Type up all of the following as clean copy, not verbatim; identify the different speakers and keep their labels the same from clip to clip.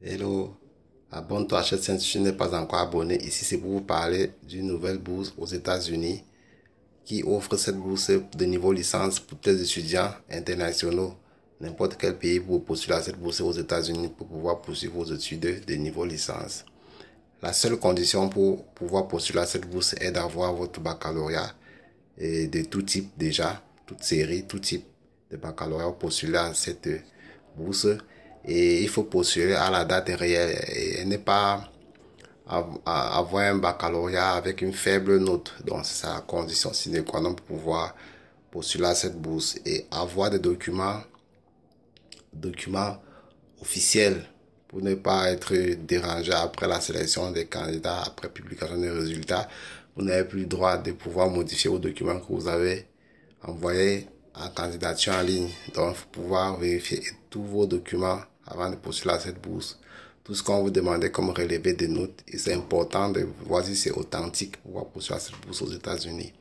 Speaker 1: Hello, abonne-toi à cette chaîne si tu n'es pas encore abonné. Ici, c'est pour vous parler d'une nouvelle bourse aux États-Unis qui offre cette bourse de niveau licence pour les étudiants internationaux, n'importe quel pays, pour postuler à cette bourse aux États-Unis pour pouvoir poursuivre vos études de niveau licence. La seule condition pour pouvoir postuler à cette bourse est d'avoir votre baccalauréat et de tout type déjà, toute série, tout type de baccalauréat pour postuler à cette bourse. Et il faut postuler à la date réelle et ne pas avoir un baccalauréat avec une faible note. Donc c'est la condition sine qua non pour pouvoir postuler à cette bourse et avoir des documents officiels pour ne pas être dérangé après la sélection des candidats, après publication des résultats. Vous n'avez plus le droit de pouvoir modifier vos documents que vous avez envoyés en candidature en ligne. Donc, il faut pouvoir vérifier tous vos documents avant de postuler à cette bourse. Tout ce qu'on vous demandait comme relevé des notes, et c'est important de voir si c'est authentique pour pouvoir postuler à cette bourse aux États-Unis.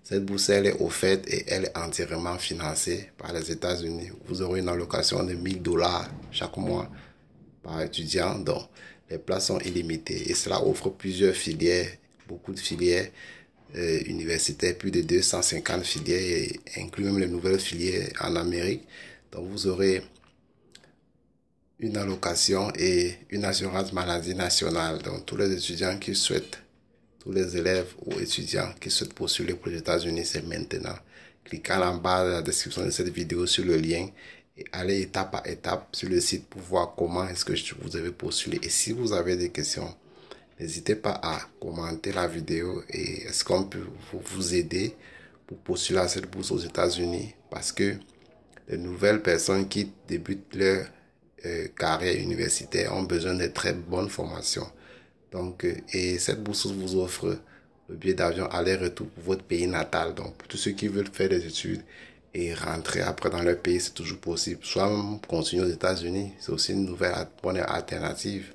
Speaker 1: Cette bourse, elle est offerte et elle est entièrement financée par les États-Unis. Vous aurez une allocation de $1000 chaque mois par étudiant. Donc, les places sont illimitées et cela offre plusieurs filières, beaucoup de filières universitaires, plus de 250 filières et inclut même les nouvelles filières en Amérique. Donc, vous aurez une allocation et une assurance maladie nationale. Donc, tous les étudiants qui souhaitent, tous les élèves ou étudiants qui souhaitent postuler pour les États-Unis, c'est maintenant. Cliquez en bas de la description de cette vidéo sur le lien et allez étape par étape sur le site pour voir comment est-ce que vous avez postulé. Et si vous avez des questions, n'hésitez pas à commenter la vidéo et est-ce qu'on peut vous aider pour postuler à cette bourse aux États-Unis, parce que les nouvelles personnes qui débutent leur carrière universitaire ont besoin de très bonnes formations. Donc, et cette bourse vous offre le billet d'avion aller-retour pour votre pays natal. Donc, pour tous ceux qui veulent faire des études et rentrer après dans leur pays, c'est toujours possible. Soit même continuer aux États-Unis, c'est aussi une nouvelle bonne alternative.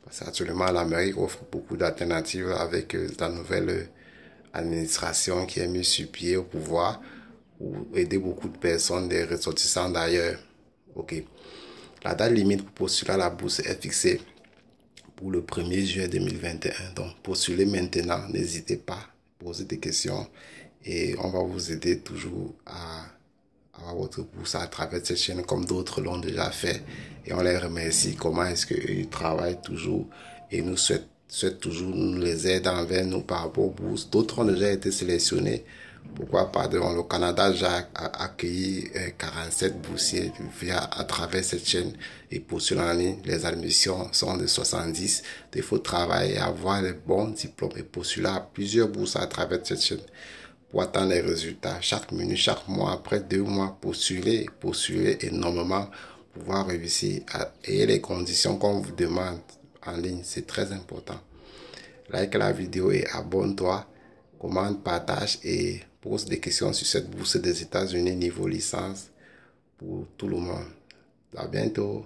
Speaker 1: Parce qu'actuellement, l'Amérique offre beaucoup d'alternatives avec la nouvelle administration qui est mise sur pied au pouvoir pour aider beaucoup de personnes, des ressortissants d'ailleurs. Ok. La date limite pour postuler à la bourse est fixée pour le 1er juillet 2021. Donc, postulez maintenant. N'hésitez pas, posez des questions et on va vous aider toujours à avoir votre bourse à travers cette chaîne comme d'autres l'ont déjà fait. Et on les remercie. Comment est-ce qu'ils travaillent toujours et nous souhaitent toujours, nous les aident envers nous par rapport aux bourses. D'autres ont déjà été sélectionnés. Pourquoi pas? Le Canada a déjà accueilli 47 boursiers à travers cette chaîne et postulent en ligne. Les admissions sont de 70. Il faut travailler, avoir les bons diplômes et postuler à plusieurs bourses à travers cette chaîne pour attendre les résultats. Chaque minute, chaque mois, après 2 mois, postuler et normalement pouvoir réussir et les conditions qu'on vous demande en ligne. C'est très important. Like la vidéo et abonne-toi, commente, partage et pose des questions sur cette bourse des États-Unis niveau licence pour tout le monde. À bientôt.